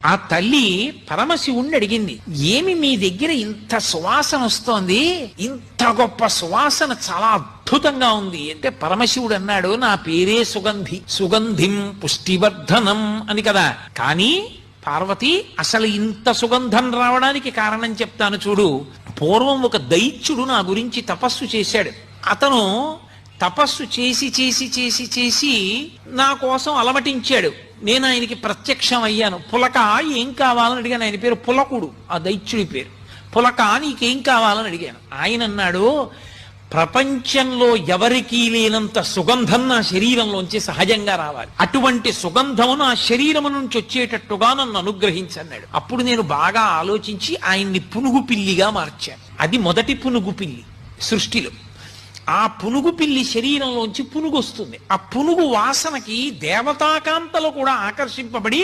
ఆ తల్లి పరమశివుణ్ణి అడిగింది, ఏమి మీ దగ్గర ఇంత సువాసన వస్తోంది, ఇంత గొప్ప సువాసన చాలా అద్భుతంగా ఉంది అంటే పరమశివుడు అన్నాడు, నా పేరే సుగంధి, సుగంధిం పుష్టివర్ధనం అని కదా. కానీ పార్వతి, అసలు ఇంత సుగంధం రావడానికి కారణం చెప్తాను చూడు. పూర్వం ఒక దైత్యుడు నా గురించి తపస్సు చేశాడు. అతను తపస్సు చేసి చేసి చేసి చేసి నా కోసం అలమటించాడు. నేను ఆయనకి ప్రత్యక్షం అయ్యాను. పులక ఏం కావాలని అడిగాను. ఆయన పేరు పులకుడు, ఆ దైత్యుడి పేరు. పులక నీకేం కావాలని అడిగాను. ఆయన అన్నాడు, ప్రపంచంలో ఎవరికీ లేనంత సుగంధం నా శరీరంలోంచి సహజంగా రావాలి, అటువంటి సుగంధము నా శరీరము నుంచి వచ్చేటట్టుగా నన్ను అనుగ్రహించన్నాడు. అప్పుడు నేను బాగా ఆలోచించి ఆయన్ని పునుగు పిల్లిగా మార్చాను. అది మొదటి పునుగు పిల్లి సృష్టిలో. ఆ పునుగు పిల్లి శరీరంలోంచి పునుగు వస్తుంది. ఆ పునుగు వాసనకి దేవతాకాంతలు కూడా ఆకర్షింపబడి